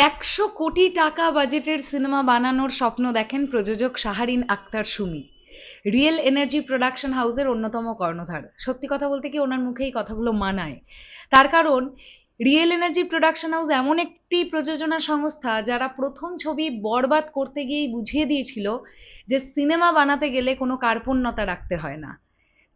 100 কোটি টাকা বাজেটের সিনেমা বানানোর স্বপ্ন দেখেন প্রযোজক Shahrin Akhtar Sumi, real energy production হাউসের অন্যতম কর্ণধার। সত্যি কথা বলতে কি ওনার মুখেই কথাগুলো মানায়। তার কারণ রিয়েল এনার্জি প্রোডাকশন হাউস এমন একটি প্রযোজনা সংস্থা যারা প্রথম ছবি বরবাদ করতে গিয়েই বুঝিয়ে দিয়েছিল যে সিনেমা বানাতে গেলে কোনো কার্পণ্যতা রাখতে হয় না।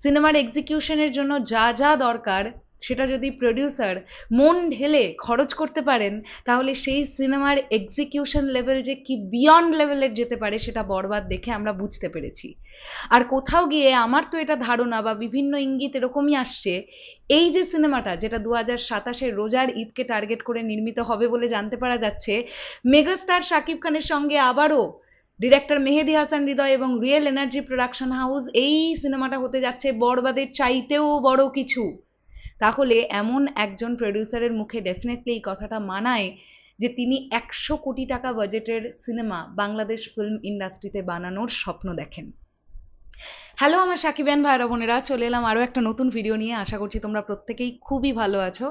সিনেমার এক্সিকিউশনের জন্য যা যা দরকার সেটা যদি প্রডিউসার মন ঢেলে খরচ করতে পারেন তাহলে সেই সিনেমার এক্সিকিউশন লেভেল যে কি বিয়ন্ড লেভেলের যেতে পারে সেটা বরবাদ দেখে আমরা বুঝতে পেরেছি। আর কোথাও গিয়ে আমার তো এটা ধারণা বা বিভিন্ন ইঙ্গিত এরকমই আসছে, এই যে সিনেমাটা যেটা 2027 রোজার ঈদকে টার্গেট করে নির্মিত হবে বলে জানতে পারা যাচ্ছে, মেগাস্টার শাকিব খানের সঙ্গে আবারও ডিরেক্টর মেহেদী হাসান হৃদয় এবং রিয়েল এনার্জি প্রোডাকশন হাউস এই সিনেমাটা হতে যাচ্ছে বরবাদের চাইতেও বড় কিছু। তাহলে এমন একজন প্রডিউসারের মুখে ডেফিনেটলি এই কথাটা মানায় যে তিনি 100 কোটি টাকা বাজেটের সিনেমা বাংলাদেশ ফিল্ম ইন্ডাস্ট্রিতে বানানোর স্বপ্ন দেখেন। হ্যালো আমার সাকিবিয়ান ভাইরা বোনেরা, চলে এলাম আরও একটা নতুন ভিডিও নিয়ে। আশা করছি তোমরা প্রত্যেকেই খুবই ভালো আছো।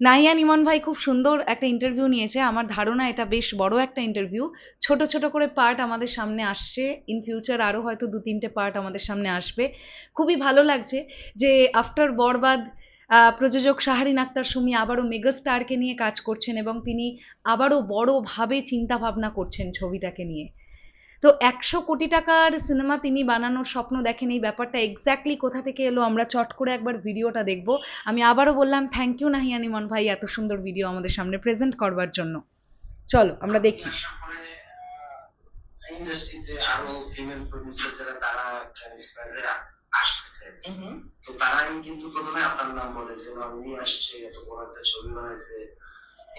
নাহিয়ান ইমন ভাই খুব সুন্দর একটা ইন্টারভিউ নিয়েছে। আমার ধারণা এটা বেশ বড় একটা ইন্টারভিউ। ছোট ছোট করে পার্ট আমাদের সামনে আসছে, ইন ফিউচার আরও হয়তো 2-3টে পার্ট আমাদের সামনে আসবে। খুবই ভালো লাগছে যে আফটার বরবাদ প্রযোজক শাহরিন আক্তার সুমি আবারও মেগাস্টারকে নিয়ে কাজ করছেন এবং তিনি আবারও বড়ভাবে চিন্তা ভাবনা করছেন ছবিটাকে নিয়ে। তো 100 কোটি টাকার সিনেমা তিনি বানানোর স্বপ্ন দেখেন, এই ব্যাপারটা এক্স্যাক্টলি কোথা থেকে এলো আমরা চট করে একবার ভিডিওটা দেখব। আমি আবারও বললাম থ্যাংক ইউ নাহিয়ান ইমন ভাই এত সুন্দর ভিডিও আমাদের সামনে প্রেজেন্ট করবার জন্য। চলো আমরা দেখি। ইন্ডাস্ট্রিতে আরো ফিমেল প্রডিউসার যারা তারা ইন্সপায়ার আসছে, তো তারাই কিন্তু প্রথমে আপনার নাম বলে যে উনি আসছে, এত বড় একটা ছবি বানাইছে।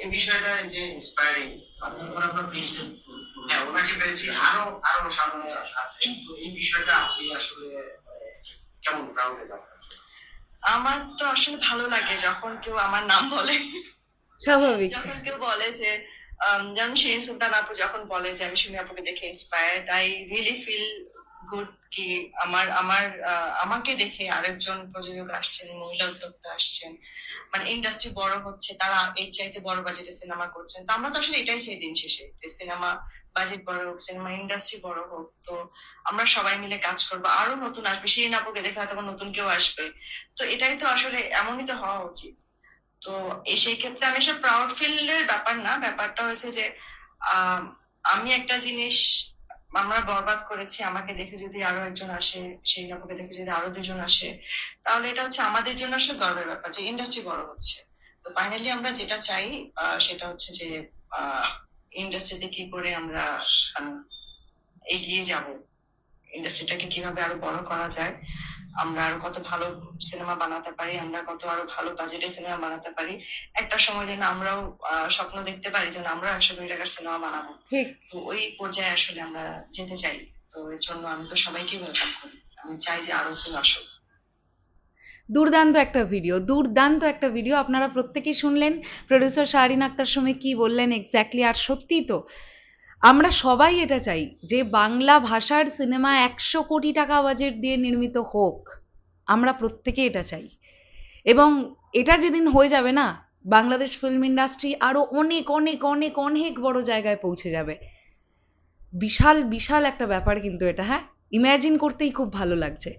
এই বিষয়টা যে ইন্সপায়ারিং, আপনার পেয়েছেন। হ্যাঁ, ওনাকে পেয়েছি, আরো আরো সামনে আছে। কিন্তু এই বিষয়টা আপনি আসলে কেমন প্রাউড? আমার তো আসলে ভালো লাগে যখন কেউ আমার নাম বলে। স্বাভাবিক। যখন কেউ বলে যে যেমন শিরিন সুলতান আপু যখন বলে যে আমি সুমি আপুকে দেখে inspired, I really feel good কি আমাকে দেখে আরেকজন প্রযোজক আসছেন, মহিলা উদ্যোক্তা আসছেন, মানে ইন্ডাস্ট্রি বড় হচ্ছে, তারা এর চাইতে বড় বাজেটে সিনেমা করছেন। তো আমরা তো আসলে এটাই চাই দিন শেষে, যে সিনেমা বাজেট বড় হোক, সিনেমা ইন্ডাস্ট্রি বড় হোক। তো আমরা সবাই মিলে কাজ করবো, আরো নতুন আসবে, শিরিন আপুকে দেখে হয়তো নতুন কেউ আসবে। তো এটাই তো আসলে এমনই তো হওয়া উচিত। তো সেই ক্ষেত্রে আমি সব প্রাউড ফিলের ব্যাপার না, ব্যাপারটা হচ্ছে যে আমি একটা জিনিস, আমরা বরবাদ করেছি, আমাকে দেখে যদি আরো একজন আসে, সেই আপুকে দেখে যদি আরো 2জন আসে, তাহলে এটা হচ্ছে আমাদের জন্য আসলে গর্বের ব্যাপার যে ইন্ডাস্ট্রি বড় হচ্ছে। তো ফাইনালি আমরা যেটা চাই সেটা হচ্ছে যে ইন্ডাস্ট্রিতে কি করে আমরা এগিয়ে যাব, ইন্ডাস্ট্রিটাকে কিভাবে আরো বড় করা যায়, আমরা আরো কত ভালো সিনেমা বানাতে পারি, আমরা কত আরো ভালো বাজেটে সিনেমা বানাতে পারি। একটা সময় যেন আমরাও স্বপ্ন দেখতে পারি যেন আমরা 100 কোটি টাকার সিনেমা বানাবো। তো ওই পর্যায়ে আসলে আমরা যেতে চাই। তো এর জন্য আমি তো সবাইকে ওয়েলকাম করি, আমি চাই যে আরো কেউ আসুক। দুর্দান্ত একটা ভিডিও, দুর্দান্ত একটা ভিডিও। আপনারা প্রত্যেকেই শুনলেন প্রডিউসার শাহরিন আক্তার সুমি কি বললেন এক্স্যাক্টলি। আর সত্যি তো আমরা সবাই এটা চাই যে বাংলা ভাষার সিনেমা 100 কোটি টাকা বাজেট দিয়ে নির্মিত হোক, আমরা প্রত্যেকে এটা চাই। এবং এটা যেদিন হয়ে যাবে না, বাংলাদেশ ফিল্ম ইন্ডাস্ট্রি আরো অনেক অনেক অনেক অনেক বড় জায়গায় পৌঁছে যাবে। বিশাল বিশাল একটা ব্যাপার কিন্তু এটা। হ্যাঁ, ইমাজিন করতেই খুব ভালো লাগছে।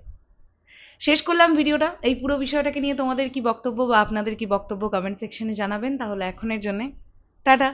শেষ করলাম ভিডিওটা। এই পুরো বিষয়টাকে নিয়ে তোমাদের কি বক্তব্য বা আপনাদের কি বক্তব্য কমেন্ট সেকশনে জানাবেন। তাহলে এখনের জন্য টাটা।